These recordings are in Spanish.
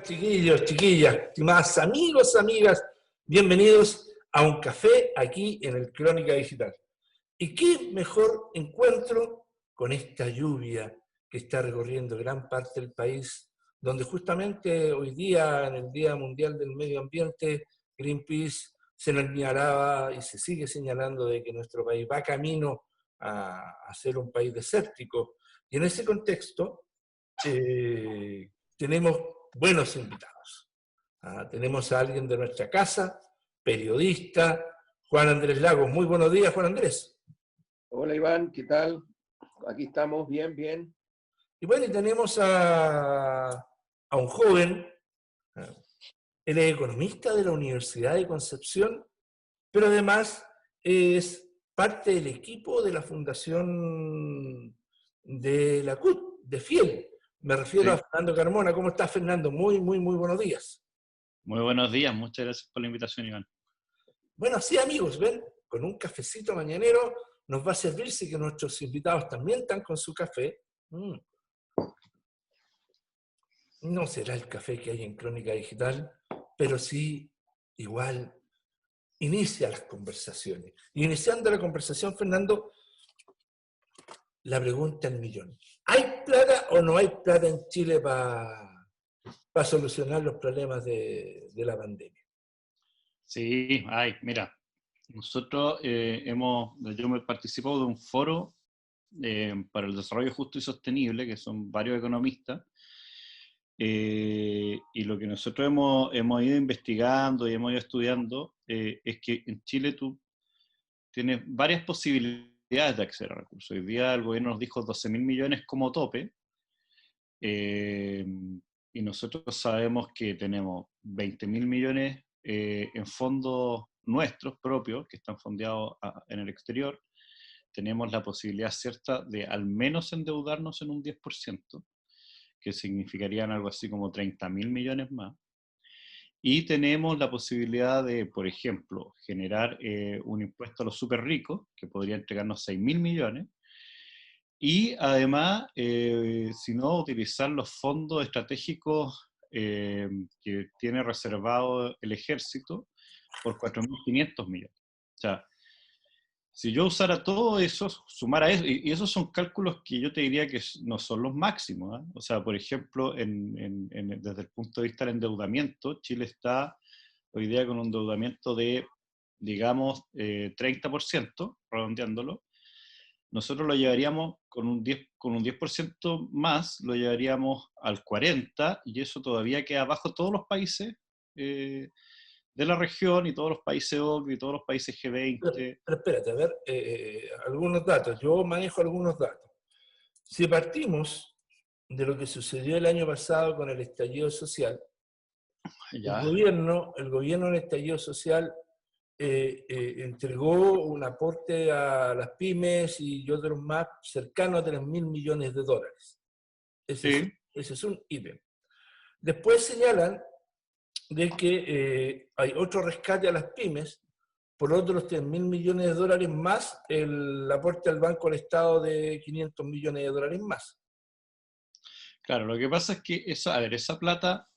chiquillos, chiquillas, estimadas amigos, amigas, bienvenidos a un café aquí en el Crónica Digital. ¿Y qué mejor encuentro con esta lluvia que está recorriendo gran parte del país, donde justamente hoy día, en el Día Mundial del Medio Ambiente, Greenpeace señalaba y se sigue señalando de que nuestro país va camino a ser un país desértico? Y en ese contexto tenemos buenos invitados. Tenemos a alguien de nuestra casa, periodista, Juan Andrés Lagos. Muy buenos días, Juan Andrés. Hola Iván, ¿qué tal? Aquí estamos, bien, bien. Y bueno, y tenemos a un joven, él es economista de la Universidad de Concepción, pero además es parte del equipo de la Fundación de la CUT, de FIEL. Me refiero a Fernando Carmona. ¿Cómo estás, Fernando? Muy buenos días. Muy buenos días, muchas gracias por la invitación, Iván. Bueno, así amigos, ven, con un cafecito mañanero nos va a servir, si que nuestros invitados también están con su café. No será el café que hay en Crónica Digital, pero sí, igual, inicia las conversaciones. Y iniciando la conversación, Fernando, la pregunta al millón. ¿Hay plata o no hay plata en Chile para solucionar los problemas de la pandemia? Sí, mira, nosotros yo me participo de un foro para el desarrollo justo y sostenible, que son varios economistas, y lo que nosotros hemos ido investigando y hemos ido estudiando es que en Chile tú tienes varias posibilidades de acceder a recursos. Hoy día el gobierno nos dijo 12.000 millones como tope, y nosotros sabemos que tenemos 20.000 millones en fondos nuestros propios, que están fondeados en el exterior. Tenemos la posibilidad cierta de al menos endeudarnos en un 10%, que significarían algo así como 30.000 millones más. Y tenemos la posibilidad de, por ejemplo, generar un impuesto a los súper ricos, que podría entregarnos 6.000 millones, y además, si no, utilizar los fondos estratégicos que tiene reservado el ejército por 4.500 millones. O sea, si yo usara todo eso, sumara eso, y esos son cálculos que yo te diría que no son los máximos, ¿eh? O sea, por ejemplo, desde el punto de vista del endeudamiento, Chile está hoy día con un endeudamiento de, digamos, 30%, redondeándolo. Nosotros lo llevaríamos con un 10% más, lo llevaríamos al 40%, y eso todavía queda abajo todos los países de la región, y todos los países OCDE, y todos los países G20. Pero espérate, a ver, algunos datos. Yo manejo algunos datos. Si partimos de lo que sucedió el año pasado con el estallido social, ¿Ya? el gobierno en el estallido social entregó un aporte a las pymes y otros más cercanos a 3.000 millones de dólares. Ese es un ítem. Después señalan de que hay otro rescate a las pymes por otros 3.000 millones de dólares más el aporte al Banco del Estado de 500 millones de dólares más. Claro, lo que pasa es que esa plata,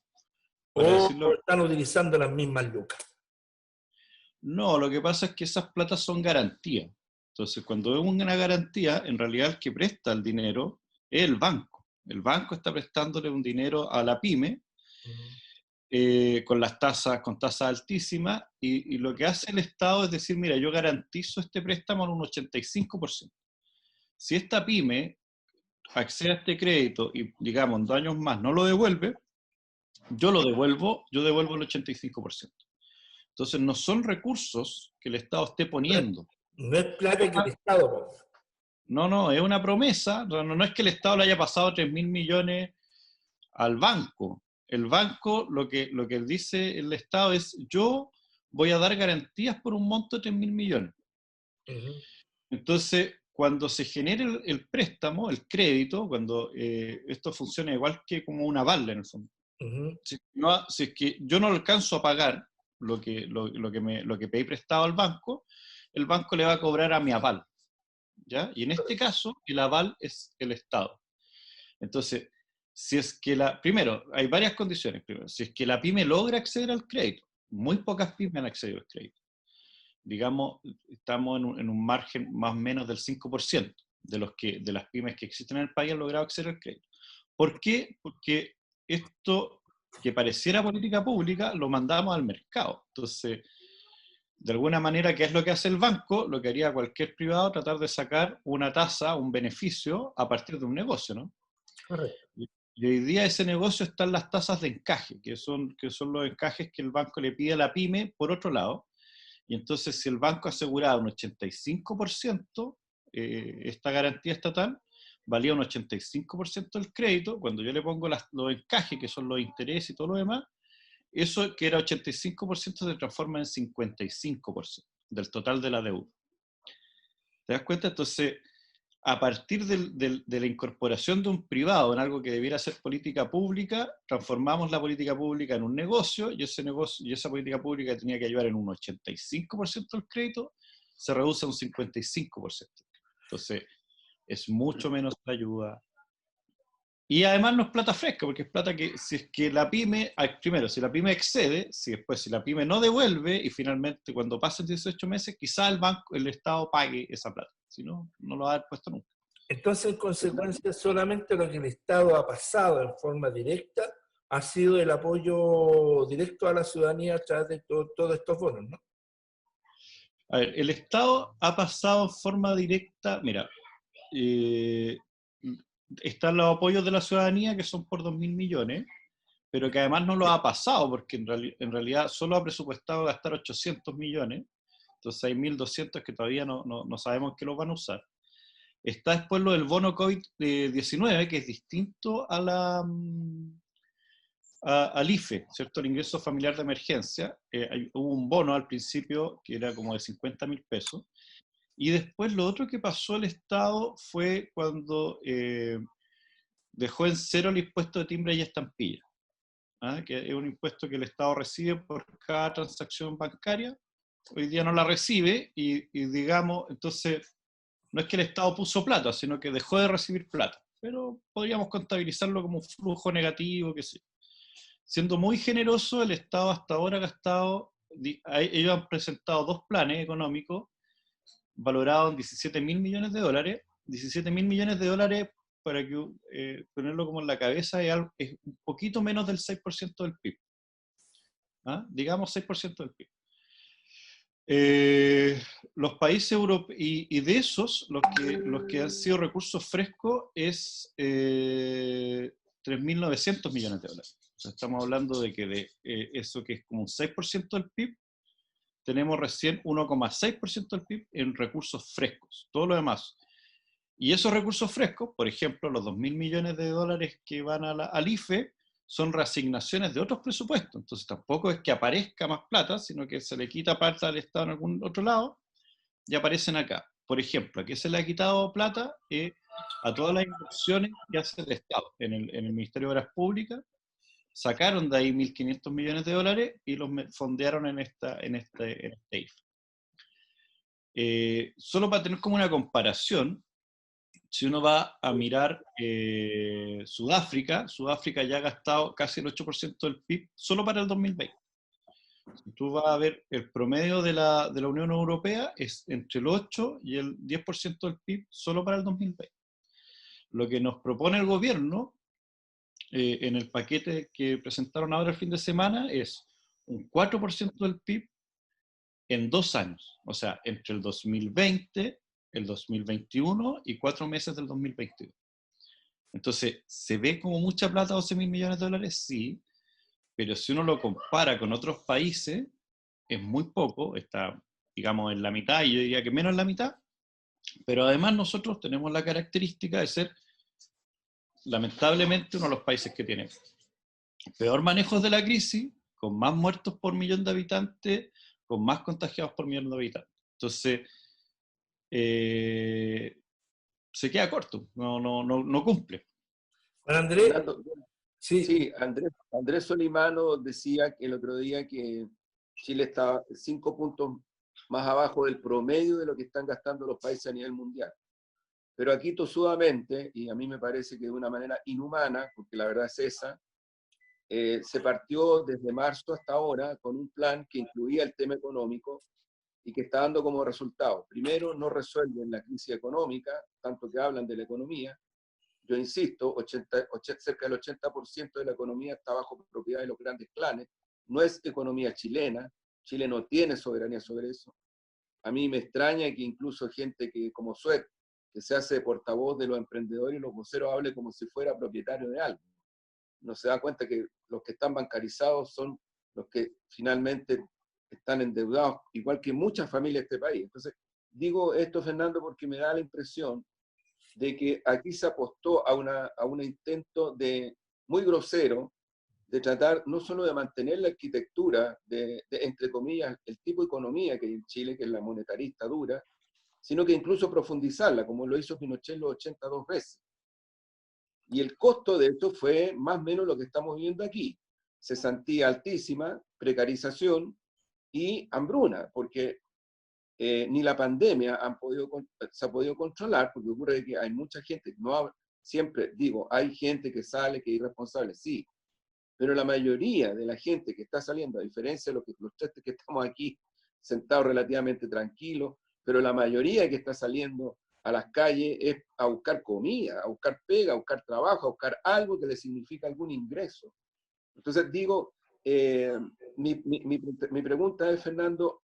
O para decirlo, están utilizando las mismas lucas. no, lo que pasa es que esas platas son garantías. Entonces, cuando vemos una garantía, en realidad el que presta el dinero es el banco. El banco está prestándole un dinero a la pyme con tasas altísimas, y lo que hace el Estado es decir, mira, yo garantizo este préstamo en un 85%. Si esta pyme accede a este crédito y, digamos, en 2 años más no lo devuelve, yo devuelvo el 85%. Entonces no son recursos que el Estado esté poniendo. No es plata que el Estado pone. No, es una promesa. No es que el Estado le haya pasado 3.000 millones al banco. El banco, lo que dice el Estado es, yo voy a dar garantías por un monto de 3.000 millones. Entonces, cuando se genere el préstamo, el crédito, cuando esto funciona igual que como un aval en el fondo. Si es que yo no alcanzo a pagar lo que pedí prestado al banco, el banco le va a cobrar a mi aval, ¿ya? Y en este caso, el aval es el Estado. Entonces, si es que primero, hay varias condiciones. Primero, si es que la pyme logra acceder al crédito, muy pocas pymes han accedido al crédito. Digamos, estamos en un margen más o menos del 5% de las pymes que existen en el país han logrado acceder al crédito. ¿Por qué? Porque esto que pareciera política pública lo mandamos al mercado. Entonces, de alguna manera, ¿qué es lo que hace el banco? Lo que haría cualquier privado, tratar de sacar una tasa, un beneficio a partir de un negocio, ¿no? Correcto. Y hoy día ese negocio están las tasas de encaje, que son los encajes que el banco le pide a la pyme por otro lado. Y entonces, si el banco aseguraba un 85%, esta garantía estatal, valía un 85% del crédito. Cuando yo le pongo los encajes, que son los intereses y todo lo demás, eso que era 85% se transforma en 55% del total de la deuda. ¿Te das cuenta? Entonces, a partir de la incorporación de un privado en algo que debiera ser política pública, transformamos la política pública en un negocio, y ese negocio y esa política pública tenía que ayudar en un 85% del crédito, se reduce a un 55%. Entonces, es mucho menos la ayuda. Y además no es plata fresca, porque es plata que, si es que la pyme, primero, si la pyme excede, si la pyme no devuelve, y finalmente cuando pasen 18 meses, quizá el Estado pague esa plata. Si no, no lo va a haber puesto nunca. Entonces, en consecuencia, solamente lo que el Estado ha pasado en forma directa ha sido el apoyo directo a la ciudadanía a través de todos estos bonos, ¿no? A ver, el Estado ha pasado en forma directa, mira, están los apoyos de la ciudadanía que son por 2.000 millones, pero que además no lo ha pasado, porque en realidad solo ha presupuestado gastar 800 millones, entonces hay 1.200 que todavía no sabemos que los van a usar. Está después lo del bono COVID-19, que es distinto a al IFE, ¿cierto? El ingreso familiar de emergencia. Hubo un bono al principio que era como de 50.000 pesos, y después lo otro que pasó el Estado fue cuando dejó en cero el impuesto de timbre y estampilla, que es un impuesto que el Estado recibe por cada transacción bancaria. Hoy día no la recibe y digamos, entonces, no es que el Estado puso plata, sino que dejó de recibir plata, pero podríamos contabilizarlo como un flujo negativo, que sí. Siendo muy generoso, el Estado hasta ahora ha gastado, ellos han presentado 2 planes económicos valorados en 17.000 millones de dólares. 17.000 millones de dólares, para que ponerlo como en la cabeza, es un poquito menos del 6% del PIB. Digamos 6% del PIB. Los países europeos, y de esos, los que han sido recursos frescos es 3.900 millones de dólares. O sea, estamos hablando de que de eso que es como un 6% del PIB, tenemos recién 1,6% del PIB en recursos frescos. Todo lo demás. Y esos recursos frescos, por ejemplo, los 2.000 millones de dólares que van al IFE, son reasignaciones de otros presupuestos. Entonces tampoco es que aparezca más plata, sino que se le quita parte al Estado en algún otro lado y aparecen acá. Por ejemplo, ¿a qué se le ha quitado plata? A todas las inversiones que hace el Estado en el Ministerio de Obras Públicas. Sacaron de ahí 1.500 millones de dólares y los fondearon en este IFE. Solo para tener como una comparación, si uno va a mirar Sudáfrica ya ha gastado casi el 8% del PIB solo para el 2020. Si tú vas a ver el promedio de la Unión Europea, es entre el 8 y el 10% del PIB solo para el 2020. Lo que nos propone el gobierno en el paquete que presentaron ahora el fin de semana es un 4% del PIB en 2 años, o sea, entre el 2020, el 2021 y 4 meses del 2022. Entonces, ¿se ve como mucha plata 12.000 millones de dólares? Sí, pero si uno lo compara con otros países, es muy poco, está, digamos, en la mitad, y yo diría que menos en la mitad, pero además nosotros tenemos la característica de ser, lamentablemente, uno de los países que tiene peor manejo de la crisis, con más muertos por millón de habitantes, con más contagiados por millón de habitantes. Entonces, se queda corto, no cumple. Bueno, Andrés, Fernando, sí, sí, Andrés Solimano decía que el otro día que Chile está 5 puntos más abajo del promedio de lo que están gastando los países a nivel mundial. Pero aquí tosudamente, y a mí me parece que de una manera inhumana, porque la verdad es esa, se partió desde marzo hasta ahora con un plan que incluía el tema económico y que está dando como resultado. Primero, no resuelven la crisis económica, tanto que hablan de la economía. Yo insisto, cerca del 80% de la economía está bajo propiedad de los grandes clanes. No es economía chilena. Chile no tiene soberanía sobre eso. A mí me extraña que incluso gente que, como Suez, que se hace portavoz de los emprendedores y los voceros, hable como si fuera propietario de algo. No se da cuenta que los que están bancarizados son los que finalmente están endeudados, igual que muchas familias de este país. Entonces, digo esto, Fernando, porque me da la impresión de que aquí se apostó a un intento muy grosero de tratar no solo de mantener la arquitectura entre comillas, el tipo de economía que hay en Chile, que es la monetarista dura, sino que incluso profundizarla, como lo hizo Pinochet en los 82 veces. Y el costo de esto fue más o menos lo que estamos viendo aquí. Cesantía altísima, precarización y hambruna, porque ni la pandemia se ha podido controlar, porque ocurre que hay mucha gente, siempre digo, hay gente que sale, que es irresponsable, sí, pero la mayoría de la gente que está saliendo, a diferencia de los tres que estamos aquí sentados relativamente tranquilos, pero la mayoría que está saliendo a las calles es a buscar comida, a buscar pega, a buscar trabajo, a buscar algo que le significa algún ingreso. Entonces digo, mi pregunta es, Fernando,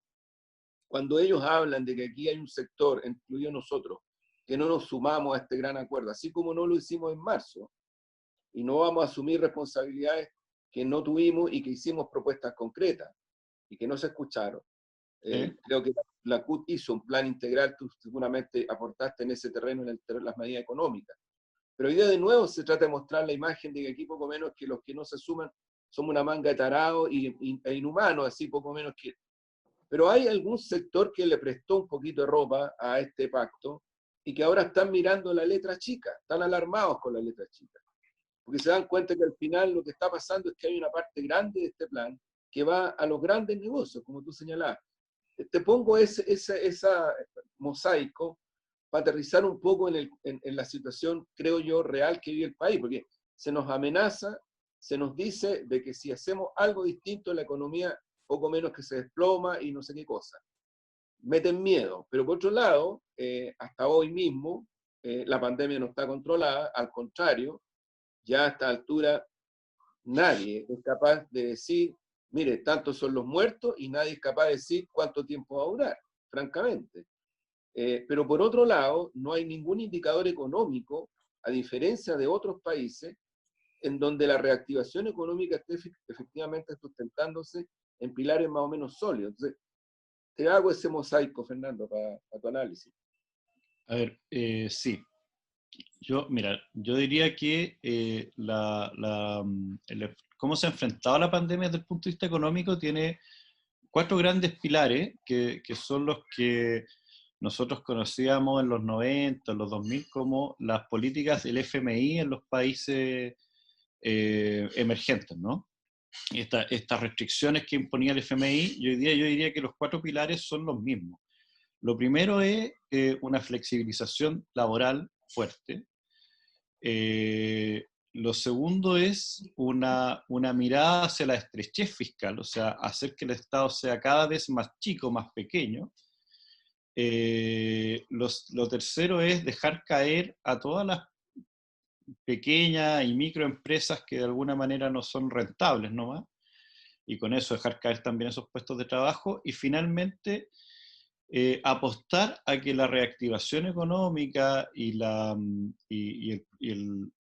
cuando ellos hablan de que aquí hay un sector, incluido nosotros, que no nos sumamos a este gran acuerdo, así como no lo hicimos en marzo, y no vamos a asumir responsabilidades que no tuvimos y que hicimos propuestas concretas y que no se escucharon. Creo que la CUT hizo un plan integral, tú seguramente aportaste en ese terreno, en las medidas económicas. Pero hoy día de nuevo se trata de mostrar la imagen de que aquí poco menos que los que no se suman somos una manga de tarados e inhumanos, así poco menos que... Pero hay algún sector que le prestó un poquito de ropa a este pacto y que ahora están mirando la letra chica, están alarmados con la letra chica, porque se dan cuenta que al final lo que está pasando es que hay una parte grande de este plan que va a los grandes negocios, como tú señalabas. Te pongo ese mosaico para aterrizar un poco en la situación, creo yo, real que vive el país, porque se nos amenaza, se nos dice de que si hacemos algo distinto, la economía poco menos que se desploma y no sé qué cosa. Meten miedo, pero por otro lado, hasta hoy mismo, la pandemia no está controlada, al contrario, ya a esta altura nadie es capaz de decir, mire, tantos son los muertos y nadie es capaz de decir cuánto tiempo va a durar, francamente. Pero por otro lado, no hay ningún indicador económico, a diferencia de otros países, en donde la reactivación económica esté efectivamente sustentándose en pilares más o menos sólidos. Entonces, te hago ese mosaico, Fernando, para tu análisis. A ver, sí. Mira, yo diría que cómo se ha enfrentado la pandemia desde el punto de vista económico tiene 4 grandes pilares que son los que nosotros conocíamos en los 90, en los 2000 como las políticas del FMI en los países emergentes, ¿no? Y estas restricciones que imponía el FMI, yo diría que los 4 pilares son los mismos. Lo primero es una flexibilización laboral fuerte. Lo segundo es una mirada hacia la estrechez fiscal, o sea, hacer que el Estado sea cada vez más chico, más pequeño. Lo tercero es dejar caer a todas las pequeñas y microempresas que de alguna manera no son rentables nomás, y con eso dejar caer también esos puestos de trabajo. Y finalmente, apostar a que la reactivación económica y el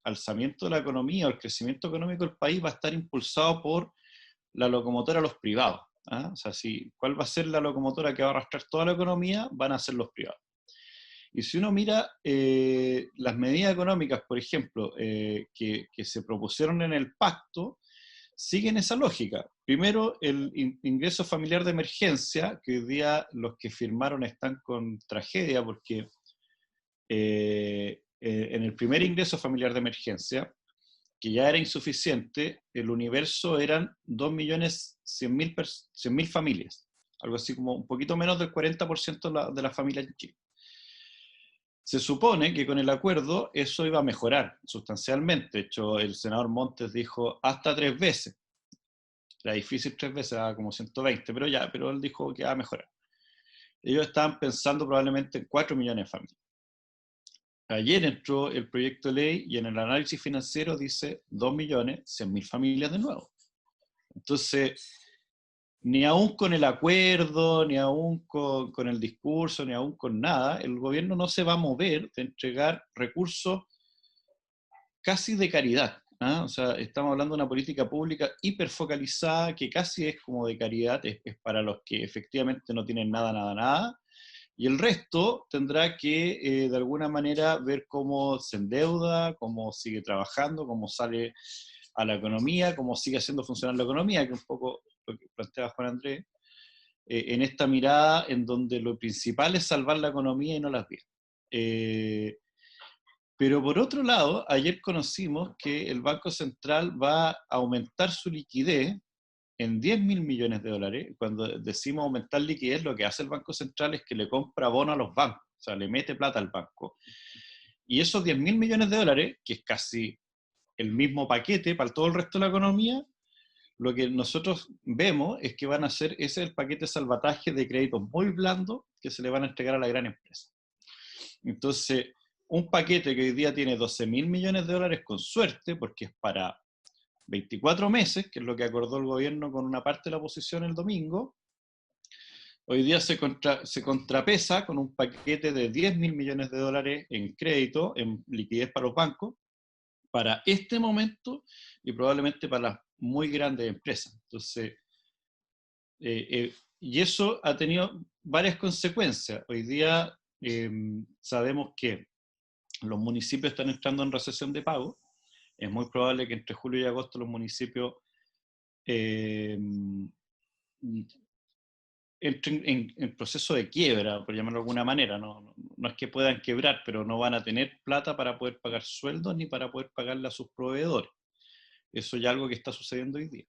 alzamiento de la economía o el crecimiento económico del país va a estar impulsado por la locomotora de los privados. ¿Ah? O sea, ¿cuál va a ser la locomotora que va a arrastrar toda la economía? Van a ser los privados. Y si uno mira las medidas económicas, por ejemplo, que se propusieron en el pacto, siguen esa lógica. Primero, el ingreso familiar de emergencia, que hoy día los que firmaron están con tragedia, porque en el primer ingreso familiar de emergencia, que ya era insuficiente, el universo eran 2.100.000 familias, algo así como un poquito menos del 40% de las familias en Chile. se supone que con el acuerdo eso iba a mejorar sustancialmente. De hecho, el senador Montes dijo hasta 3 veces. Era difícil 3 veces, era como 120, pero él dijo que iba a mejorar. Ellos estaban pensando probablemente en 4 millones de familias. Ayer entró el proyecto de ley y en el análisis financiero dice 2.100.000 familias de nuevo. Entonces, ni aún con el acuerdo, ni aún con el discurso, ni aún con nada, el gobierno no se va a mover de entregar recursos casi de caridad. ¿Ah? O sea, estamos hablando de una política pública hiperfocalizada que casi es como de caridad, es para los que efectivamente no tienen nada, nada, nada, y el resto tendrá que de alguna manera ver cómo se endeuda, cómo sigue trabajando, cómo sale a la economía, cómo sigue haciendo funcionar la economía, que un poco lo que planteaba Juan Andrés, en esta mirada en donde lo principal es salvar la economía y no las vidas. Pero por otro lado, ayer conocimos que el Banco Central va a aumentar su liquidez en 10.000 millones de dólares. Cuando decimos aumentar liquidez, lo que hace el Banco Central es que le compra bonos a los bancos, o sea, le mete plata al banco. Y esos 10.000 millones de dólares, que es casi el mismo paquete para todo el resto de la economía, lo que nosotros vemos es que van a hacer, ese es el paquete de salvataje de créditos muy blandos que se le van a entregar a la gran empresa. Entonces, un paquete que hoy día tiene 12.000 millones de dólares con suerte, porque es para 24 meses, que es lo que acordó el gobierno con una parte de la oposición el domingo, hoy día se contrapesa con un paquete de 10.000 millones de dólares en crédito, en liquidez para los bancos, para este momento y probablemente para las muy grandes empresas. Entonces, y eso ha tenido varias consecuencias. Hoy día sabemos que los municipios están entrando en recesión de pago. Es muy probable que entre julio y agosto los municipios entren en proceso de quiebra, por llamarlo de alguna manera. No es que puedan quebrar, pero no van a tener plata para poder pagar sueldos ni para poder pagarle a sus proveedores. Eso ya es algo que está sucediendo hoy día.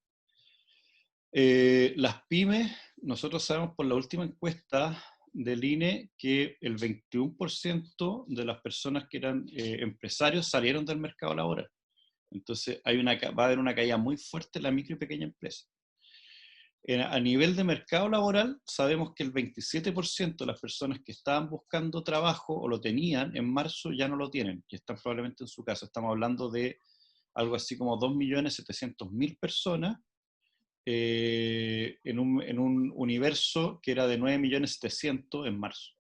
Las pymes, nosotros sabemos por la última encuesta del INE que el 21% de las personas que eran empresarios salieron del mercado laboral. Entonces va a haber una caída muy fuerte en la micro y pequeña empresa. A nivel de mercado laboral, sabemos que el 27% de las personas que estaban buscando trabajo o lo tenían en marzo ya no lo tienen, que están probablemente en su casa. Estamos hablando de algo así como 2.700.000 personas en un universo que era de 9.700.000 en marzo.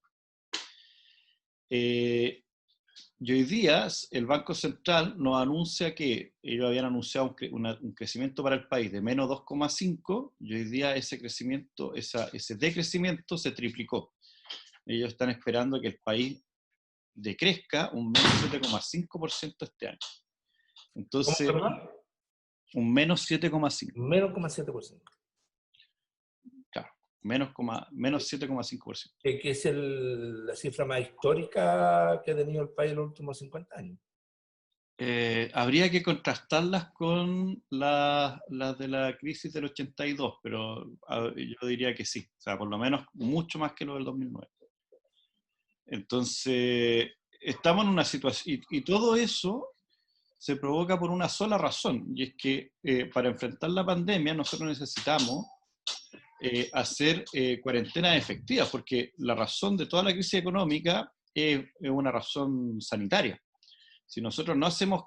Y hoy día el Banco Central nos anuncia que ellos habían anunciado un crecimiento para el país de menos 2,5 y hoy día ese crecimiento, ese decrecimiento se triplicó. Ellos están esperando que el país decrezca un menos 7,5% este año. Entonces, un menos 7,5%. Menos 0,7%. Claro, menos 7,5%. Que es la cifra más histórica que ha tenido el país en los últimos 50 años. Habría que contrastarlas con las de la crisis del 82, pero yo diría que sí, o sea, por lo menos mucho más que lo del 2009. Entonces, estamos en una situación, y todo eso se provoca por una sola razón, y es que para enfrentar la pandemia nosotros necesitamos hacer cuarentenas efectivas, porque la razón de toda la crisis económica es una razón sanitaria. Si nosotros no hacemos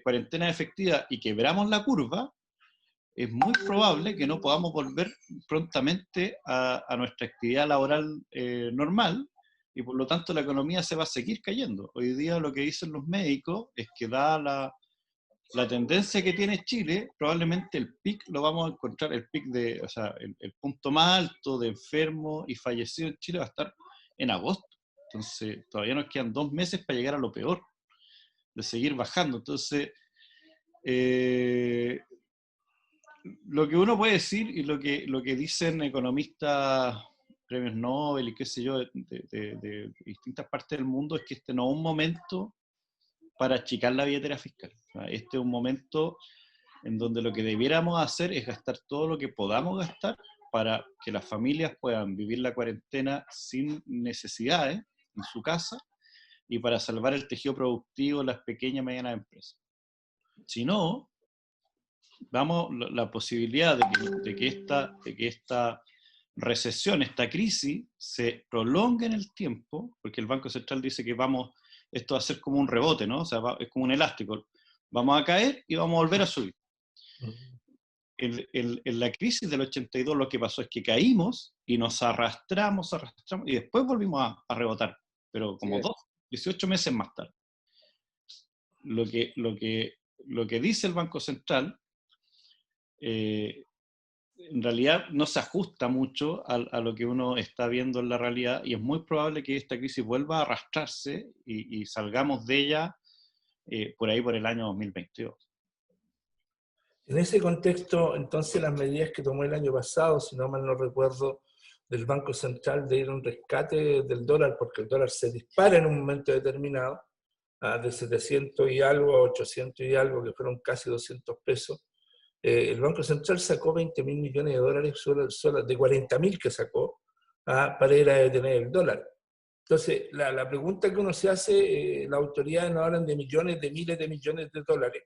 cuarentena efectiva y quebramos la curva, es muy probable que no podamos volver prontamente a nuestra actividad laboral normal y por lo tanto la economía se va a seguir cayendo. Hoy día lo que dicen los médicos es que dada la tendencia que tiene Chile, probablemente el pic lo vamos a encontrar, el punto más alto de enfermos y fallecidos en Chile va a estar en agosto. Entonces todavía nos quedan 2 meses para llegar a lo peor, de seguir bajando. Entonces, lo que uno puede decir y lo que dicen economistas, premios Nobel y qué sé yo, de distintas partes del mundo, es que este no es un momento para achicar la billetera fiscal. O sea, este es un momento en donde lo que debiéramos hacer es gastar todo lo que podamos gastar para que las familias puedan vivir la cuarentena sin necesidades en su casa y para salvar el tejido productivo de las pequeñas y medianas empresas. Si no, la posibilidad de que esta recesión, esta crisis, se prolongue en el tiempo, porque el Banco Central dice que esto va a ser como un rebote, ¿no? O sea, es como un elástico. Vamos a caer y vamos a volver a subir. En la crisis del 82 lo que pasó es que caímos y nos arrastramos, y después volvimos a rebotar, pero como 18 meses más tarde. Lo que dice el Banco Central en realidad no se ajusta mucho a lo que uno está viendo en la realidad, y es muy probable que esta crisis vuelva a arrastrarse y salgamos de ella por ahí por el año 2022. En ese contexto, entonces, las medidas que tomó el año pasado, si no mal no recuerdo, del Banco Central de ir a un rescate del dólar, porque el dólar se dispara en un momento determinado, de 700 y algo a 800 y algo, que fueron casi 200 pesos, el Banco Central sacó 20.000 millones de dólares solo de 40.000 que sacó para ir a detener el dólar. Entonces, la pregunta que uno se hace, las autoridades nos hablan de millones, de miles de millones de dólares.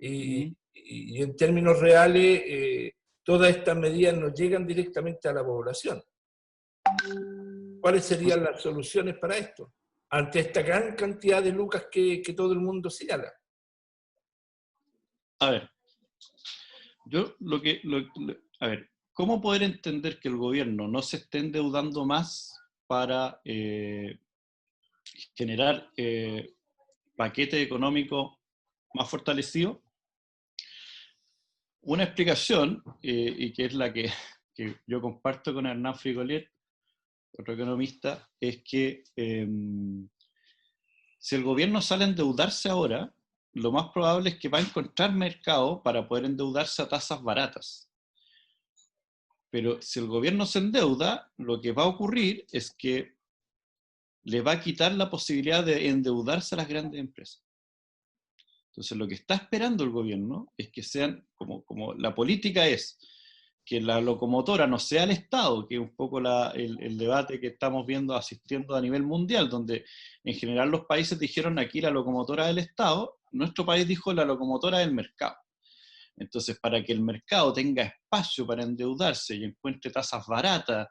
Y en términos reales, todas estas medidas no llegan directamente a la población. ¿Cuáles serían las soluciones para esto? Ante esta gran cantidad de lucas que todo el mundo señala. A ver, a ver, ¿cómo poder entender que el gobierno no se esté endeudando más para generar paquete económico más fortalecido? Una explicación, y que es la que yo comparto con Hernán Frigoliet, otro economista, es que si el gobierno sale a endeudarse ahora, lo más probable es que va a encontrar mercado para poder endeudarse a tasas baratas. Pero si el gobierno se endeuda, lo que va a ocurrir es que le va a quitar la posibilidad de endeudarse a las grandes empresas. Entonces, lo que está esperando el gobierno es que sean, como la política es, que la locomotora no sea el Estado, que es un poco el debate que estamos viendo, asistiendo a nivel mundial, donde en general los países dijeron aquí la locomotora del Estado, nuestro país dijo la locomotora del mercado. Entonces, para que el mercado tenga espacio para endeudarse y encuentre tasas baratas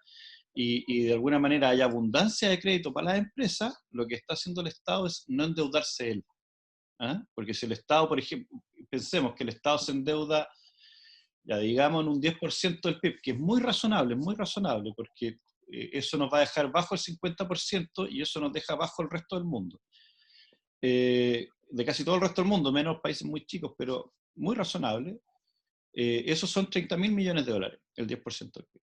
y de alguna manera haya abundancia de crédito para las empresas, lo que está haciendo el Estado es no endeudarse él. ¿Ah? Porque si el Estado, por ejemplo, pensemos que el Estado se endeuda, ya digamos, en un 10% del PIB, que es muy razonable, porque eso nos va a dejar bajo el 50% y eso nos deja bajo el resto del mundo. De casi todo el resto del mundo, menos países muy chicos, pero muy razonable. Esos son 30.000 millones de dólares, el 10% del PIB.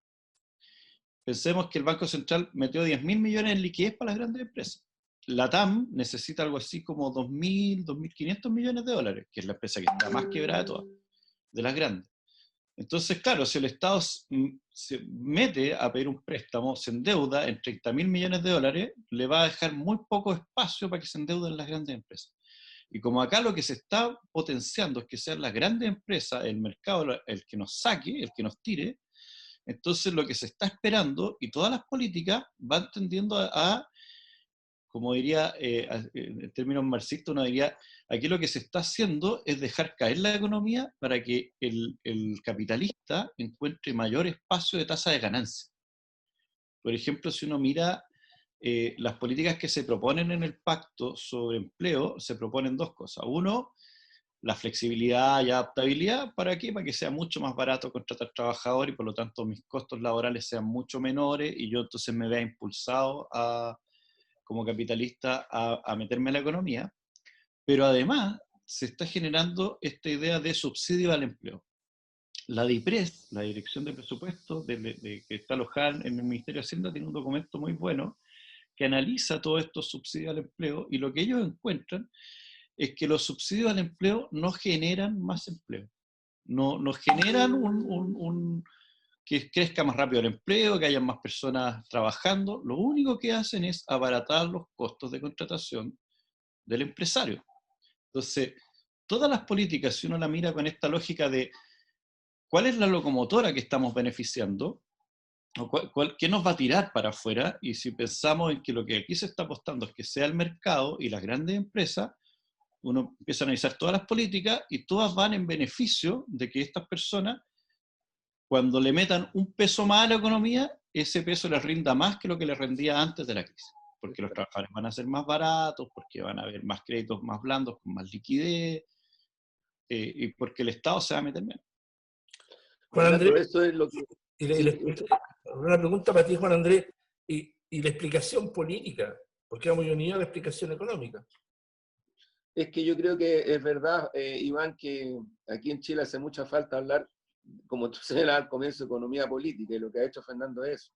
Pensemos que el Banco Central metió 10.000 millones en liquidez para las grandes empresas. La TAM necesita algo así como 2.000, 2.500 millones de dólares, que es la empresa que está más quebrada de todas, de las grandes. Entonces, claro, si el Estado se mete a pedir un préstamo, se endeuda en 30.000 millones de dólares, le va a dejar muy poco espacio para que se endeuden las grandes empresas. Y como acá lo que se está potenciando es que sean las grandes empresas, el mercado, el que nos saque, el que nos tire, entonces lo que se está esperando, y todas las políticas van tendiendo como diría, en términos marxistas, uno diría, aquí lo que se está haciendo es dejar caer la economía para que el capitalista encuentre mayor espacio de tasa de ganancia. Por ejemplo, si uno mira las políticas que se proponen en el pacto sobre empleo, se proponen dos cosas. Uno, la flexibilidad y adaptabilidad. ¿Para qué? Para que sea mucho más barato contratar trabajadores y por lo tanto mis costos laborales sean mucho menores y yo entonces me vea impulsado como capitalista a meterme en la economía, pero además se está generando esta idea de subsidio al empleo. La DIPRES, la Dirección de Presupuestos, que está alojada en el Ministerio de Hacienda, tiene un documento muy bueno que analiza todos estos subsidios al empleo, y lo que ellos encuentran es que los subsidios al empleo no generan más empleo, no generan que crezca más rápido el empleo, que haya más personas trabajando. Lo único que hacen es abaratar los costos de contratación del empresario. Entonces, todas las políticas, si uno la mira con esta lógica de cuál es la locomotora que estamos beneficiando, ¿Qué nos va a tirar para afuera? Y si pensamos en que lo que aquí se está apostando es que sea el mercado y las grandes empresas, uno empieza a analizar todas las políticas y todas van en beneficio de que estas personas, cuando le metan un peso más a la economía, ese peso les rinda más que lo que les rendía antes de la crisis. Porque los trabajadores van a ser más baratos, porque van a haber más créditos más blandos, con más liquidez, y porque el Estado se va a meter menos. Juan Andrés, eso es lo que... una pregunta para ti, Juan Andrés, y la explicación política, porque era muy unida a la explicación económica. Es que yo creo que es verdad, Iván, que aquí en Chile hace mucha falta hablar, como tú señalabas al comienzo, de economía política, y lo que ha hecho Fernando es eso,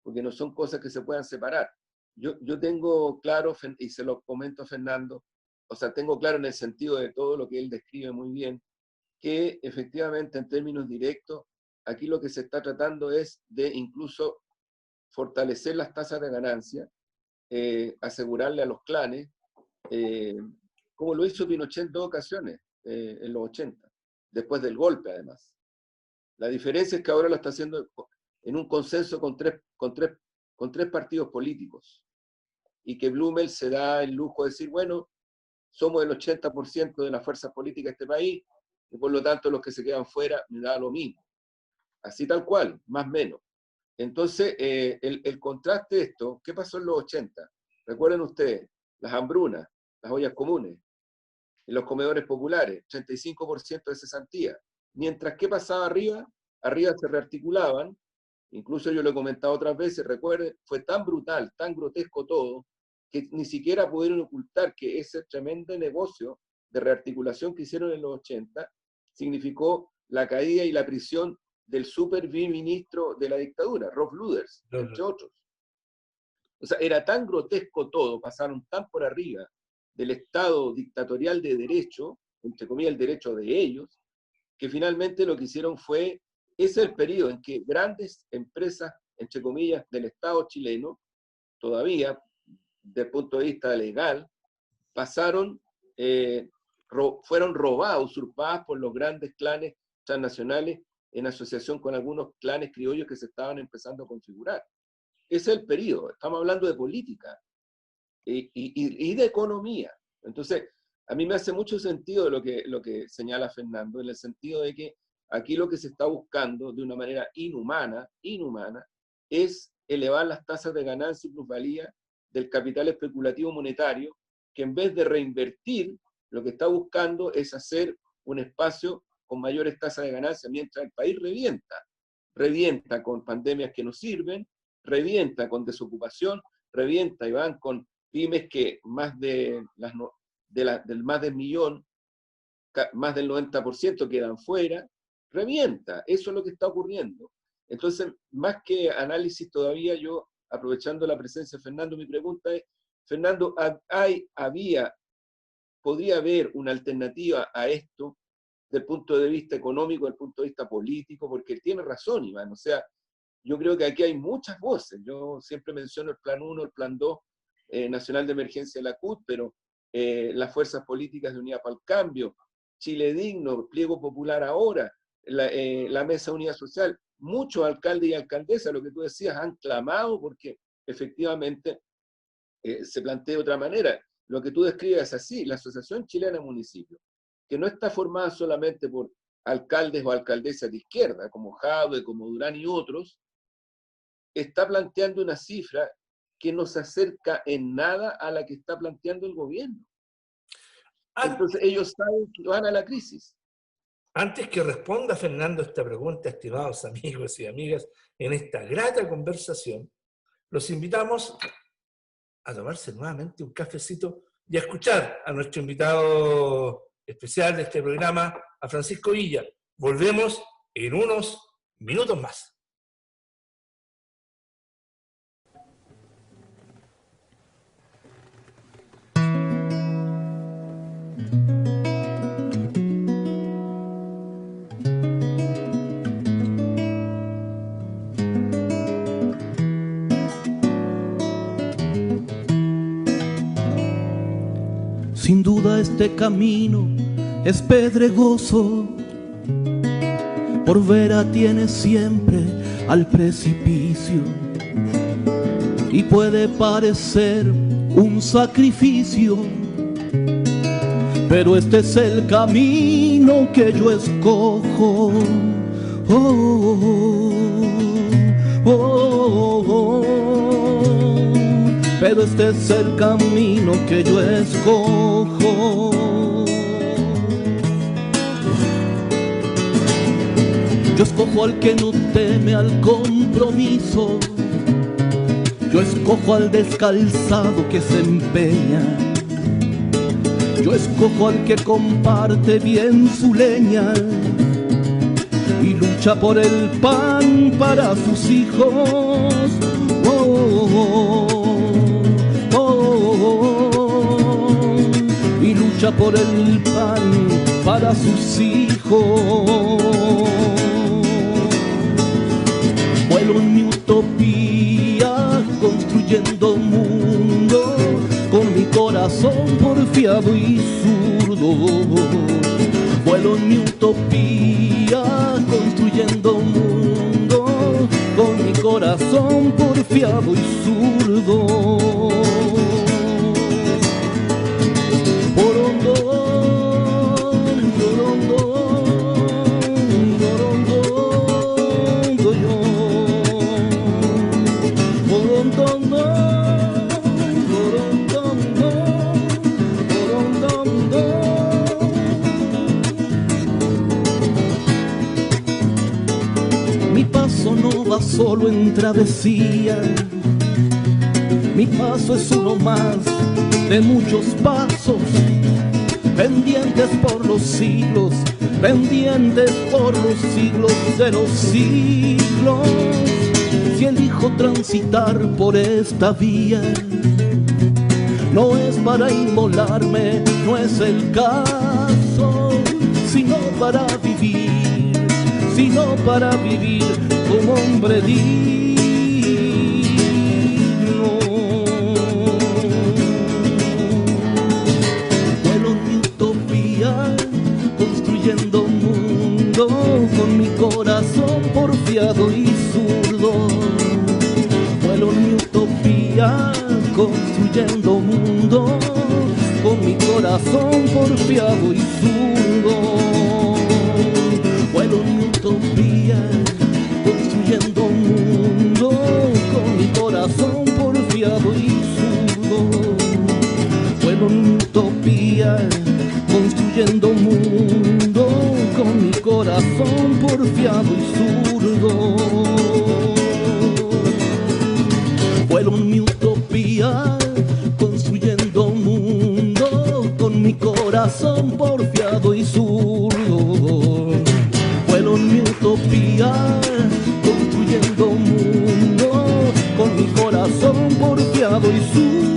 porque no son cosas que se puedan separar. Yo tengo claro, y se lo comento a Fernando, o sea, tengo claro en el sentido de todo lo que él describe muy bien, que efectivamente en términos directos, aquí lo que se está tratando es de incluso fortalecer las tasas de ganancia, asegurarle a los clanes, como lo hizo Pinochet en 2 ocasiones, en los 80, después del golpe además. La diferencia es que ahora lo está haciendo en un consenso con tres partidos políticos, y que Blumel se da el lujo de decir, bueno, somos el 80% de las fuerzas políticas de este país, y por lo tanto los que se quedan fuera me da lo mismo. Así tal cual, más o menos. Entonces, el contraste de esto, ¿qué pasó en los 80? Recuerden ustedes, las hambrunas, las ollas comunes, en los comedores populares, 35% de cesantía. Mientras, ¿qué pasaba arriba? Arriba se rearticulaban, incluso yo lo he comentado otras veces, recuerden, fue tan brutal, tan grotesco todo, que ni siquiera pudieron ocultar que ese tremendo negocio de rearticulación que hicieron en los 80 significó la caída y la prisión del super ministro de la dictadura, Rolf Luders, entre otros. O sea, era tan grotesco todo, pasaron tan por arriba del Estado dictatorial de derecho, entre comillas el derecho de ellos, que finalmente lo que hicieron fue, ese es el periodo en que grandes empresas, entre comillas, del Estado chileno, todavía, desde el punto de vista legal, pasaron, fueron robadas, usurpadas por los grandes clanes transnacionales en asociación con algunos clanes criollos que se estaban empezando a configurar. Ese es el periodo, estamos hablando de política y de economía. Entonces, a mí me hace mucho sentido lo que señala Fernando, en el sentido de que aquí lo que se está buscando de una manera inhumana, es elevar las tasas de ganancia y plusvalía del capital especulativo monetario, que en vez de reinvertir, lo que está buscando es hacer un espacio con mayores tasas de ganancia, mientras el país revienta con pandemias que no sirven, revienta con desocupación, revienta y van con pymes que más del más del millón, más del 90% quedan fuera, revienta. Eso es lo que está ocurriendo. Entonces, más que análisis todavía, yo, aprovechando la presencia de Fernando, mi pregunta es, Fernando, ¿podría haber una alternativa a esto del punto de vista económico, del punto de vista político? Porque tiene razón, Iván, o sea, yo creo que aquí hay muchas voces. Yo siempre menciono el Plan 1, el Plan 2, Nacional de Emergencia de la CUT, pero las fuerzas políticas de Unidad para el Cambio, Chile Digno, Pliego Popular Ahora, la Mesa de Unidad Social, muchos alcaldes y alcaldesas, lo que tú decías, han clamado porque efectivamente se plantea de otra manera. Lo que tú describes es así, la Asociación Chilena de Municipios, que no está formada solamente por alcaldes o alcaldesas de izquierda, como Jadwe, como Durán y otros, está planteando una cifra que no se acerca en nada a la que está planteando el gobierno. Entonces ellos saben que van a la crisis. Antes que responda Fernando esta pregunta, estimados amigos y amigas, en esta grata conversación, los invitamos a tomarse nuevamente un cafecito y a escuchar a nuestro invitado especial de este programa, a Francisco Villa. Volvemos en unos minutos más. Sin duda este camino es pedregoso, por vera tiene siempre al precipicio. Y puede parecer un sacrificio, pero este es el camino que yo escojo. Oh, oh, oh, oh. Pero este es el camino que yo escojo. Yo escojo al que no teme al compromiso. Yo escojo al descalzado que se empeña. Yo escojo al que comparte bien su leña y lucha por el pan para sus hijos. Oh, oh, oh, oh, oh. Y lucha por el pan para sus hijos. Vuelo en mi utopía, construyendo mundo, con mi corazón porfiado y zurdo. Vuelo en mi utopía, construyendo mundo, con mi corazón porfiado y zurdo. No va solo en travesía, mi paso es uno más de muchos pasos, pendientes por los siglos, pendientes por los siglos de los siglos. Si elijo transitar por esta vía, no es para inmolarme, no es el caso, sino para vivir como hombre digno. Vuelo en mi utopía, construyendo mundo, con mi corazón porfiado y zurdo. Vuelo en mi utopía, construyendo mundo, con mi corazón porfiado y zurdo. Vuelo en mi utopía, construyendo mundo, con mi corazón porfiado y zurdo. Vuelo en mi utopía, construyendo mundo, con mi corazón porfiado y zurdo. Vuelo en mi utopía, construyendo mundo, con mi corazón porfiado y zurdo. Vuelo en mi utopía, construyendo mundo, con mi corazón porfiado y zurdo.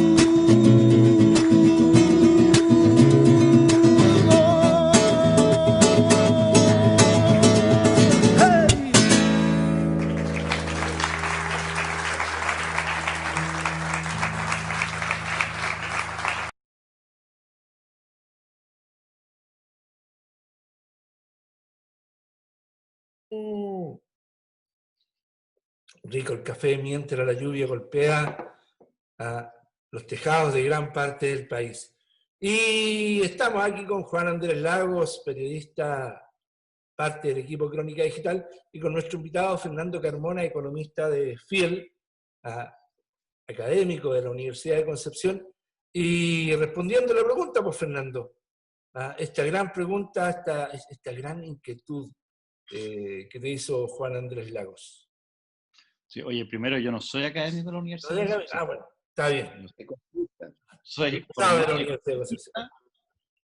¡Hey! Rico el café mientras la lluvia golpea a los tejados de gran parte del país. Y estamos aquí con Juan Andrés Lagos, periodista, parte del equipo Crónica Digital, y con nuestro invitado Fernando Carmona, economista de FIEL, académico de la Universidad de Concepción. Y respondiendo a la pregunta, pues Fernando, esta gran pregunta, esta gran inquietud que te hizo Juan Andrés Lagos. Sí, oye, primero yo no soy académico de la universidad. Bueno, está bien. Soy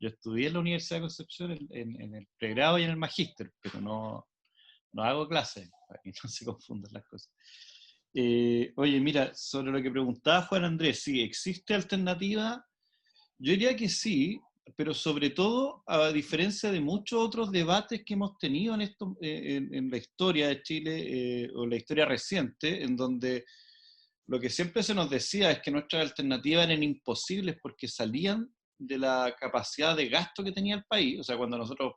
yo estudié en la Universidad de Concepción en el pregrado y en el magíster, pero no hago clases, para que no se confundan las cosas. Oye, mira, sobre lo que preguntaba Juan Andrés, ¿sí existe alternativa? Yo diría que sí, pero sobre todo, a diferencia de muchos otros debates que hemos tenido en la historia de Chile, o la historia reciente, en donde lo que siempre se nos decía es que nuestras alternativas eran imposibles porque salían de la capacidad de gasto que tenía el país. O sea, cuando nosotros,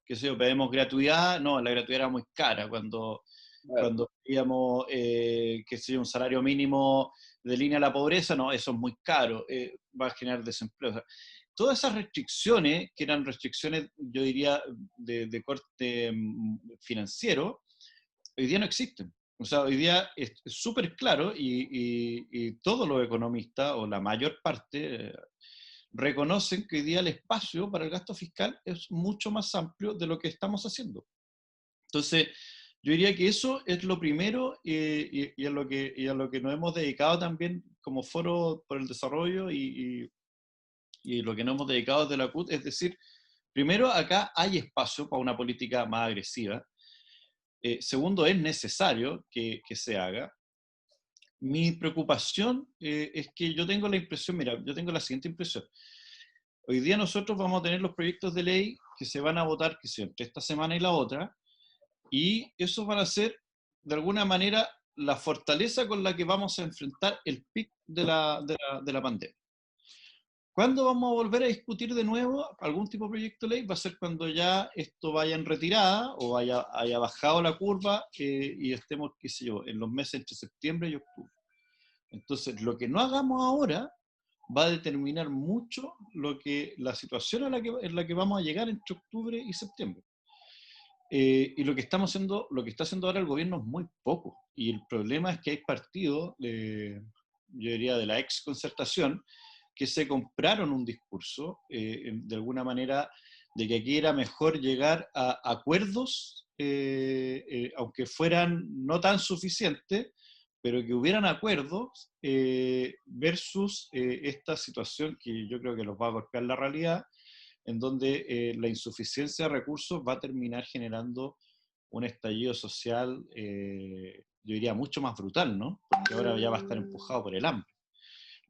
qué sé yo, pedimos gratuidad, no, la gratuidad era muy cara. Cuando cuando veíamos, qué sé yo, un salario mínimo de línea a la pobreza, no, eso es muy caro, va a generar desempleo. O sea, todas esas restricciones, que eran restricciones, yo diría, de corte financiero, hoy día no existen. O sea, hoy día es súper claro y todos los economistas, o la mayor parte, reconocen que hoy día el espacio para el gasto fiscal es mucho más amplio de lo que estamos haciendo. Entonces, yo diría que eso es lo primero y a lo que nos hemos dedicado también como Foro por el Desarrollo y lo que nos hemos dedicado desde la CUT, es decir, primero, acá hay espacio para una política más agresiva. Segundo, es necesario que se haga. Mi preocupación es que yo tengo la impresión, mira, yo tengo la siguiente impresión. Hoy día nosotros vamos a tener los proyectos de ley que se van a votar, que sea entre esta semana y la otra, y esos van a ser, de alguna manera, la fortaleza con la que vamos a enfrentar el pic de la pandemia. ¿Cuándo vamos a volver a discutir de nuevo algún tipo de proyecto de ley? Va a ser cuando ya esto vaya en retirada o haya bajado la curva y estemos, qué sé yo, en los meses entre septiembre y octubre. Entonces, lo que no hagamos ahora va a determinar mucho la situación en la que vamos a llegar entre octubre y septiembre. Y lo que está haciendo ahora el gobierno es muy poco. Y el problema es que hay partidos, yo diría de la ex concertación, que se compraron un discurso, de alguna manera, de que aquí era mejor llegar a acuerdos, aunque fueran no tan suficientes, pero que hubieran acuerdos, versus esta situación que yo creo que los va a golpear la realidad, en donde la insuficiencia de recursos va a terminar generando un estallido social, yo diría, mucho más brutal, ¿no? Porque ahora ya va a estar empujado por el hambre.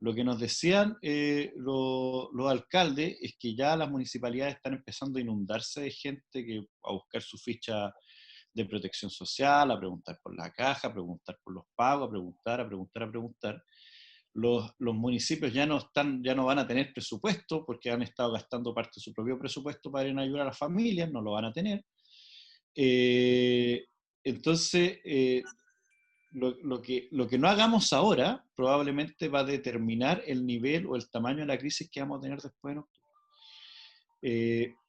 Lo que nos decían los alcaldes es que ya las municipalidades están empezando a inundarse de gente que a buscar su ficha de protección social, a preguntar por la caja, a preguntar por los pagos, a preguntar. Los municipios ya no van a tener presupuesto porque han estado gastando parte de su propio presupuesto para ir a ayudar a las familias, no lo van a tener. Entonces, lo que no hagamos ahora probablemente va a determinar el nivel o el tamaño de la crisis que vamos a tener después en octubre.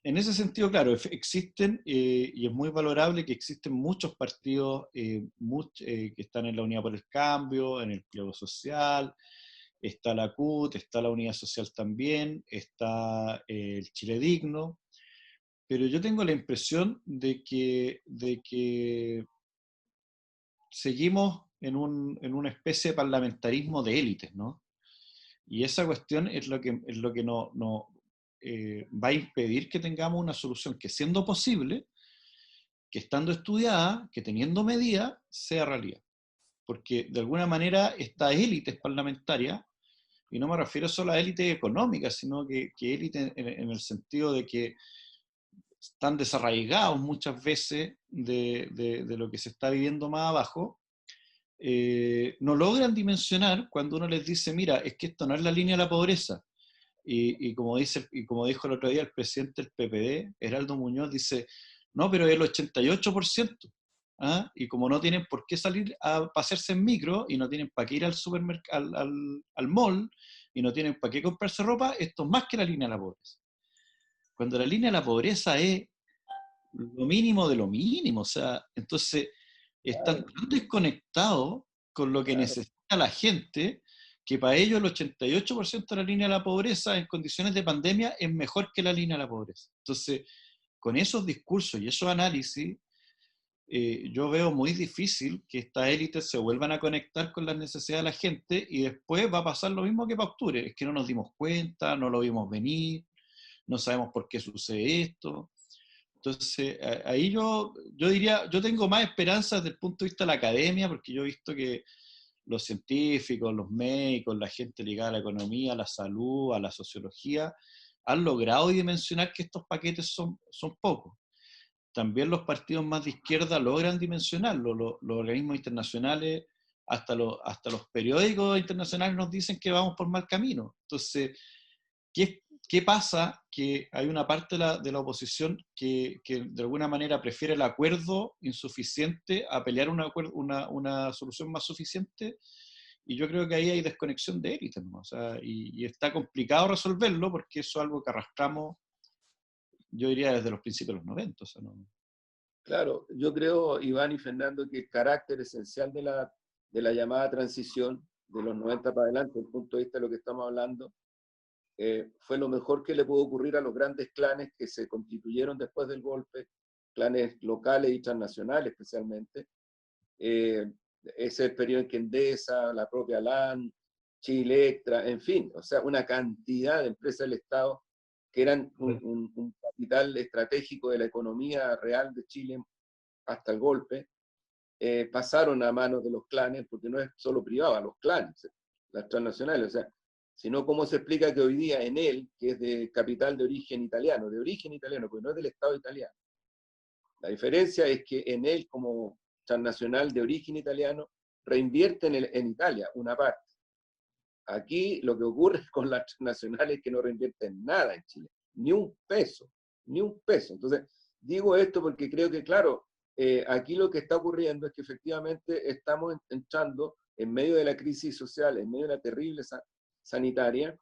En ese sentido, claro, existen, y es muy valorable que existen muchos partidos que están en la Unidad por el Cambio, en el Pliego Social, está la CUT, está la Unidad Social también, está el Chile Digno, pero yo tengo la impresión de que seguimos en una especie de parlamentarismo de élites, ¿no? Y esa cuestión es lo que no va a impedir que tengamos una solución que, siendo posible, que estando estudiada, que teniendo medidas, sea realidad. Porque de alguna manera estas élites parlamentarias, y no me refiero solo a élites económicas, sino que élites en el sentido de que están desarraigados muchas veces de lo que se está viviendo más abajo, no logran dimensionar cuando uno les dice, mira, es que esto no es la línea de la pobreza. Y como dijo el otro día el presidente del PPD, Heraldo Muñoz, dice, no, pero es el 88%. ¿Ah? Y como no tienen por qué salir a pasearse en micro, y no tienen para qué ir al supermercado, al mall, y no tienen para qué comprarse ropa, esto es más que la línea de la pobreza. Cuando la línea de la pobreza es lo mínimo de lo mínimo, o sea, entonces están tan desconectados con lo que necesita la gente, que para ellos el 88% de la línea de la pobreza en condiciones de pandemia es mejor que la línea de la pobreza. Entonces, con esos discursos y esos análisis, yo veo muy difícil que estas élites se vuelvan a conectar con las necesidades de la gente, y después va a pasar lo mismo que para octubre, es que no nos dimos cuenta, no lo vimos venir, no sabemos por qué sucede esto. Entonces, ahí yo diría, yo tengo más esperanza desde el punto de vista de la academia, porque yo he visto que los científicos, los médicos, la gente ligada a la economía, a la salud, a la sociología, han logrado dimensionar que estos paquetes son pocos. También los partidos más de izquierda logran dimensionarlo, los organismos internacionales, hasta los periódicos internacionales nos dicen que vamos por mal camino. Entonces, ¿qué ¿qué pasa? Que hay una parte de la oposición que de alguna manera prefiere el acuerdo insuficiente a pelear una solución más suficiente, y yo creo que ahí hay desconexión de élites, ¿no? O sea, y está complicado resolverlo porque eso es algo que arrastramos, yo diría, desde los principios de los 90. O sea, no. Claro, yo creo, Iván y Fernando, que el carácter esencial de la llamada transición de los 90 para adelante, desde el punto de vista de lo que estamos hablando, fue lo mejor que le pudo ocurrir a los grandes clanes que se constituyeron después del golpe, clanes locales y transnacionales especialmente. Ese es el periodo en que Endesa, la propia LAN, Chilectra, en fin, o sea, una cantidad de empresas del Estado que eran un capital estratégico de la economía real de Chile hasta el golpe, pasaron a manos de los clanes, porque no es solo privado, a los clanes, las transnacionales, o sea, sino cómo se explica que hoy día Enel, que es de capital de origen italiano, porque no es del Estado italiano. La diferencia es que Enel, como transnacional de origen italiano, reinvierte en Italia una parte. Aquí lo que ocurre con las transnacionales es que no reinvierten nada en Chile, ni un peso, ni un peso. Entonces, digo esto porque creo que, claro, aquí lo que está ocurriendo es que efectivamente estamos entrando en medio de la crisis social, en medio de la terrible sanitaria,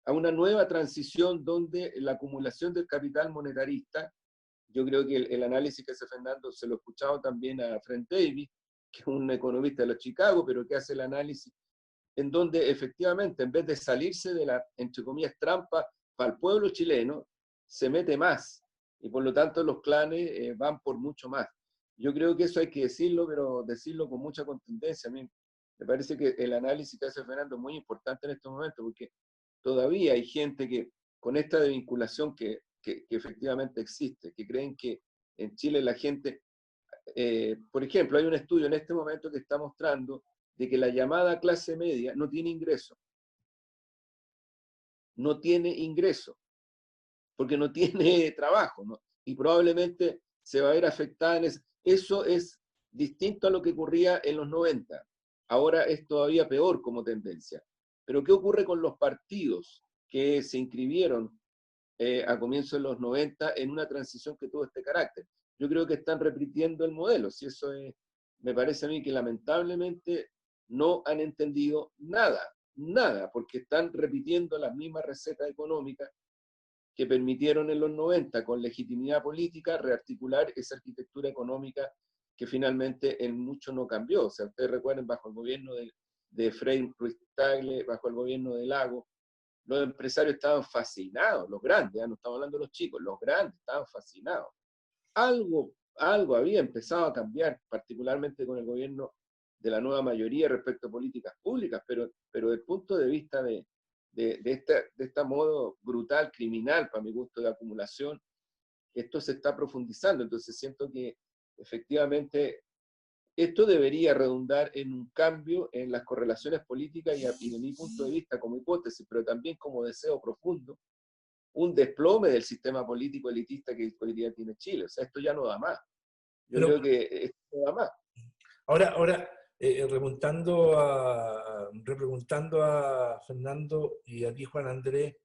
a una nueva transición donde la acumulación del capital monetarista, yo creo que el análisis que hace Fernando se lo he escuchado también a Fred Davis, que es un economista de los Chicago, pero que hace el análisis en donde efectivamente, en vez de salirse de la, entre comillas, trampa para el pueblo chileno, se mete más. Y por lo tanto los clanes van por mucho más. Yo creo que eso hay que decirlo, pero decirlo con mucha contundencia. A mí me parece que el análisis que hace Fernando es muy importante en estos momentos, porque todavía hay gente que, con esta desvinculación que efectivamente existe, que creen que en Chile la gente, por ejemplo, hay un estudio en este momento que está mostrando de que la llamada clase media no tiene ingreso. No tiene ingreso, porque no tiene trabajo, ¿no? Y probablemente se va a ver afectada en eso. Eso es distinto a lo que ocurría en los 90. Ahora es todavía peor como tendencia. Pero ¿qué ocurre con los partidos que se inscribieron a comienzos de los 90 en una transición que tuvo este carácter? Yo creo que están repitiendo el modelo. Si eso es, me parece a mí que lamentablemente no han entendido nada, porque están repitiendo las mismas recetas económicas que permitieron en los 90, con legitimidad política, rearticular esa arquitectura económica que finalmente en mucho no cambió. O sea, ustedes recuerden, bajo el gobierno de Frei Ruiz-Tagle, bajo el gobierno de Lago, los empresarios estaban fascinados, los grandes, ya no estamos hablando de los chicos, los grandes estaban fascinados. Algo había empezado a cambiar, particularmente con el gobierno de la nueva mayoría respecto a políticas públicas, pero desde el punto de vista de este modo brutal, criminal, para mi gusto, de acumulación, esto se está profundizando. Entonces siento que efectivamente esto debería redundar en un cambio en las correlaciones políticas y de mi punto de vista como hipótesis, pero también como deseo profundo, un desplome del sistema político elitista que hoy día tiene Chile. O sea, esto ya no da más. Yo creo que esto no da más. Ahora repreguntando a Fernando y a ti, Juan Andrés,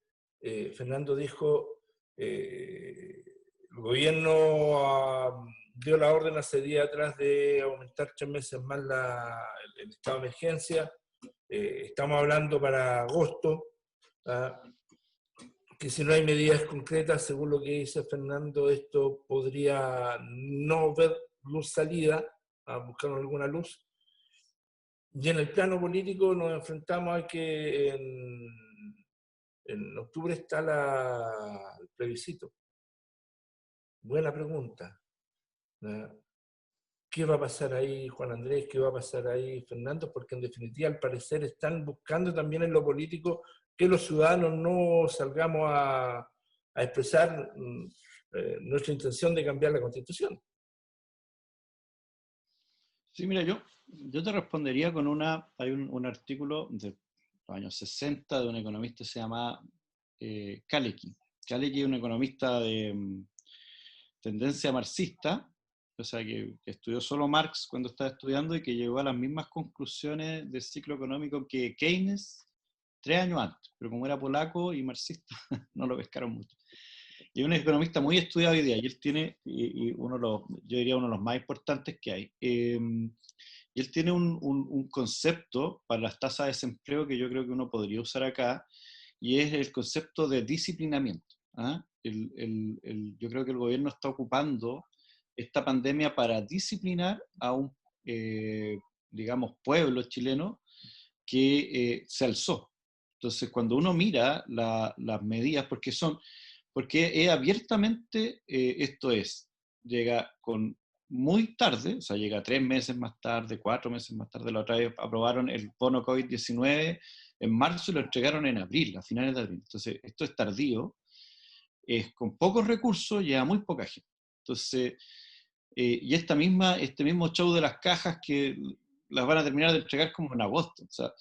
Fernando dijo, el gobierno dio la orden hace días atrás de aumentar 3 meses más el estado de emergencia. Estamos hablando para agosto, que si no hay medidas concretas, según lo que dice Fernando, esto podría no ver luz salida, a buscar alguna luz. Y en el plano político nos enfrentamos a que en octubre está el plebiscito. Buena pregunta. ¿Qué va a pasar ahí, Juan Andrés? ¿Qué va a pasar ahí, Fernando? Porque en definitiva, al parecer, están buscando también en lo político que los ciudadanos no salgamos a expresar nuestra intención de cambiar la Constitución. Sí, mira, yo te respondería con hay un artículo de los años 60 de un economista que se llama Kalecki. Kalecki es un economista de tendencia marxista, o sea, que estudió solo Marx cuando estaba estudiando y que llegó a las mismas conclusiones del ciclo económico que Keynes 3 años antes, pero como era polaco y marxista, no lo pescaron mucho. Y es un economista muy estudiado hoy día, y él tiene, y uno de los, yo diría uno de los más importantes que hay. Y él tiene un concepto para las tasas de desempleo que yo creo que uno podría usar acá, y es el concepto de disciplinamiento. ¿Ah? Yo creo que el gobierno está ocupando esta pandemia para disciplinar a un, digamos, pueblo chileno que se alzó. Entonces, cuando uno mira las medidas, porque es abiertamente, llega con muy tarde, o sea, llega 3 meses más tarde, 4 meses más tarde. La otra vez aprobaron el bono COVID-19 en marzo y lo entregaron en abril, a finales de abril. Entonces, esto es tardío, es con pocos recursos, llega muy poca gente. Entonces, y este mismo show de las cajas que las van a terminar de entregar como en agosto. O sea,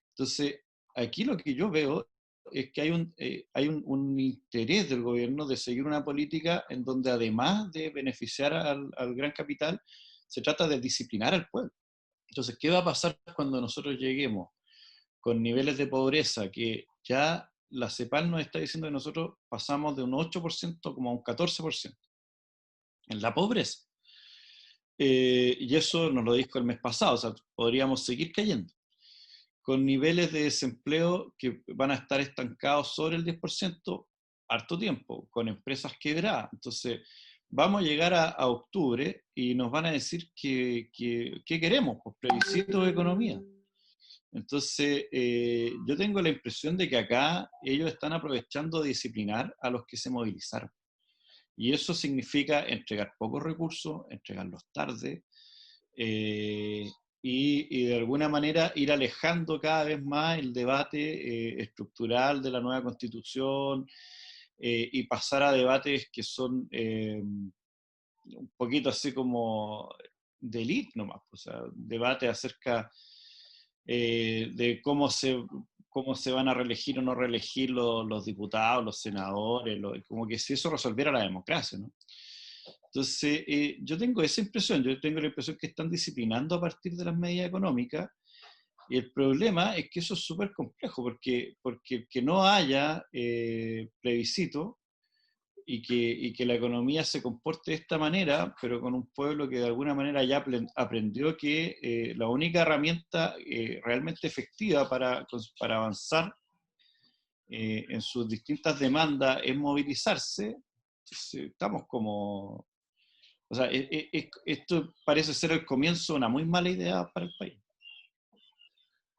entonces, aquí lo que yo veo es que hay un interés del gobierno de seguir una política en donde, además de beneficiar al gran capital, se trata de disciplinar al pueblo. Entonces, ¿qué va a pasar cuando nosotros lleguemos con niveles de pobreza que ya la CEPAL nos está diciendo que nosotros pasamos de un 8% como a un 14% en la pobreza? Y eso nos lo dijo el mes pasado, o sea, podríamos seguir cayendo con niveles de desempleo que van a estar estancados sobre el 10% harto tiempo, con empresas quebradas. Entonces, vamos a llegar a octubre y nos van a decir qué queremos, pues plebiscito de economía. Entonces, yo tengo la impresión de que acá ellos están aprovechando de disciplinar a los que se movilizaron. Y eso significa entregar pocos recursos, entregarlos tarde, y de alguna manera ir alejando cada vez más el debate estructural de la nueva constitución, y pasar a debates que son un poquito así como de élite nomás, o sea, debate acerca de cómo se van a reelegir o no reelegir los diputados, los senadores, como que si eso resolviera la democracia, ¿no? Entonces, yo tengo esa impresión, yo tengo la impresión que están disciplinando a partir de las medidas económicas, y el problema es que eso es súper complejo, porque que no haya plebiscito y que la economía se comporte de esta manera, pero con un pueblo que de alguna manera ya aprendió que la única herramienta realmente efectiva para avanzar en sus distintas demandas es movilizarse. Entonces, estamos como... O sea, esto parece ser el comienzo de una muy mala idea para el país.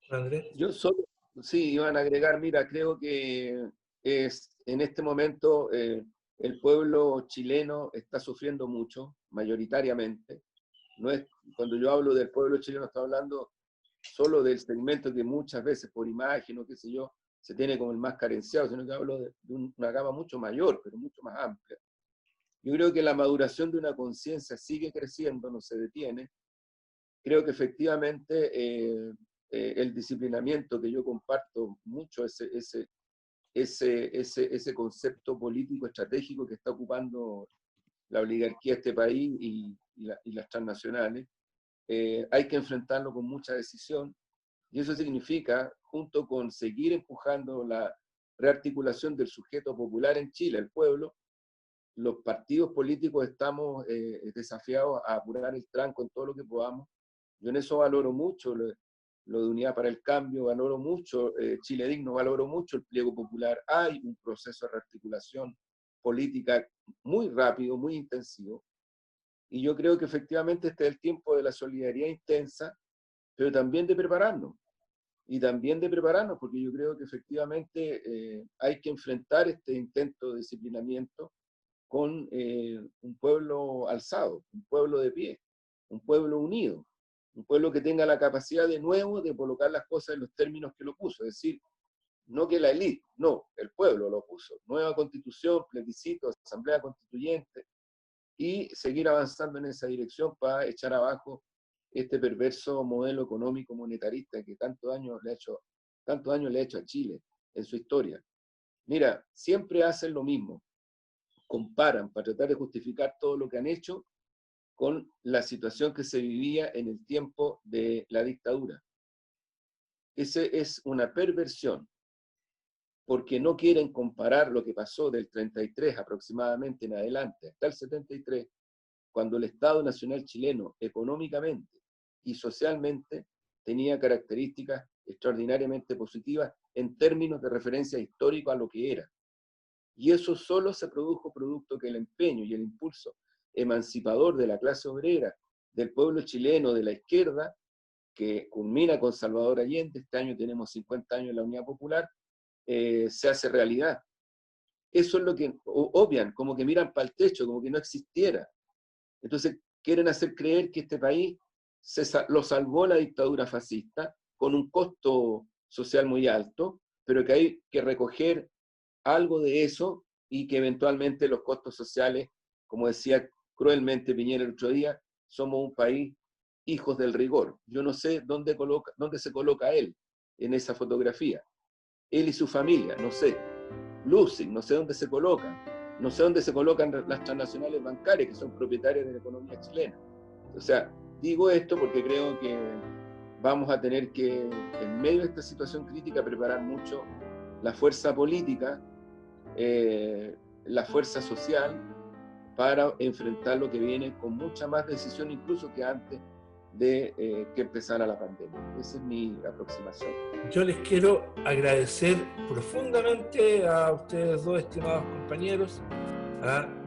Andrés. Yo solo, sí, iban a agregar, mira, creo que en este momento el pueblo chileno está sufriendo mucho, mayoritariamente. No es, cuando yo hablo del pueblo chileno, estoy hablando solo del segmento que muchas veces por imagen o qué sé yo, se tiene como el más carenciado, sino que hablo de una gama mucho mayor, pero mucho más amplia. Yo creo que la maduración de una conciencia sigue creciendo, no se detiene. Creo que efectivamente el disciplinamiento, que yo comparto mucho, ese concepto político estratégico que está ocupando la oligarquía de este país y las transnacionales, hay que enfrentarlo con mucha decisión, y eso significa, junto con seguir empujando la rearticulación del sujeto popular en Chile, el pueblo, los partidos políticos estamos desafiados a apurar el tranco en todo lo que podamos. Yo en eso valoro mucho lo de Unidad para el Cambio, valoro mucho Chile Digno, valoro mucho el pliego popular. Hay un proceso de rearticulación política muy rápido, muy intensivo, y yo creo que efectivamente este es el tiempo de la solidaridad intensa, pero también de prepararnos, porque yo creo que efectivamente hay que enfrentar este intento de disciplinamiento con un pueblo alzado, un pueblo de pie, un pueblo unido, un pueblo que tenga la capacidad de nuevo de colocar las cosas en los términos que lo puso, es decir, no que la élite, no, el pueblo lo puso. Nueva constitución, plebiscito, asamblea constituyente, y seguir avanzando en esa dirección para echar abajo este perverso modelo económico monetarista que tanto daño le ha hecho a Chile en su historia. Mira, siempre hacen lo mismo, comparan para tratar de justificar todo lo que han hecho con la situación que se vivía en el tiempo de la dictadura. Esa es una perversión. porque no quieren comparar lo que pasó del 33 aproximadamente en adelante, hasta el 73, cuando el Estado Nacional chileno económicamente y socialmente tenía características extraordinariamente positivas en términos de referencia histórico a lo que era. Y eso solo se produjo producto que el empeño y el impulso emancipador de la clase obrera, del pueblo chileno, de la izquierda, que culmina con Salvador Allende, este año tenemos 50 años en la Unidad Popular, se hace realidad. Eso es lo que obvian, como que miran para el techo, como que no existiera. Entonces quieren hacer creer que este país lo salvó la dictadura fascista con un costo social muy alto, pero que hay que recoger algo de eso y que eventualmente los costos sociales, como decía cruelmente Piñera el otro día, somos un país hijos del rigor. Yo no sé dónde se coloca él en esa fotografía. Él y su familia, no sé. Lucy, no sé dónde se colocan. No sé dónde se colocan las transnacionales bancarias que son propietarias de la economía chilena. O sea, digo esto porque creo que vamos a tener que, en medio de esta situación crítica, preparar mucho la fuerza política, la fuerza social, para enfrentar lo que viene con mucha más decisión incluso que antes de que empezara la pandemia. Esa es mi aproximación. Yo les quiero agradecer profundamente a ustedes dos, estimados compañeros,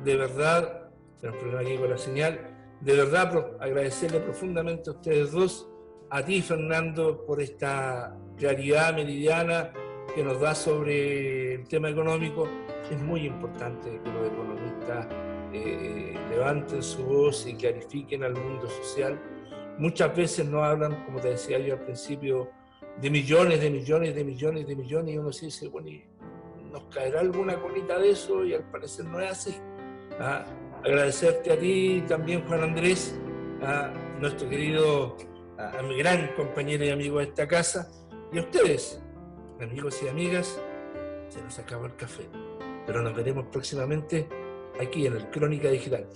de verdad, tenemos problema aquí con la señal, de verdad agradecerle profundamente a ustedes dos, a ti Fernando por esta claridad meridiana que nos da sobre el tema económico. Es muy importante que los economistas levanten su voz y clarifiquen al mundo social. Muchas veces no hablan, como te decía yo al principio, de millones, y uno se dice, bueno, ¿nos caerá alguna colita de eso? Y al parecer no es así. Agradecerte a ti también, Juan Andrés, a nuestro querido, a mi gran compañero y amigo de esta casa, y a ustedes, amigos y amigas. Se nos acabó el café, pero nos veremos próximamente aquí en el Crónica Digital.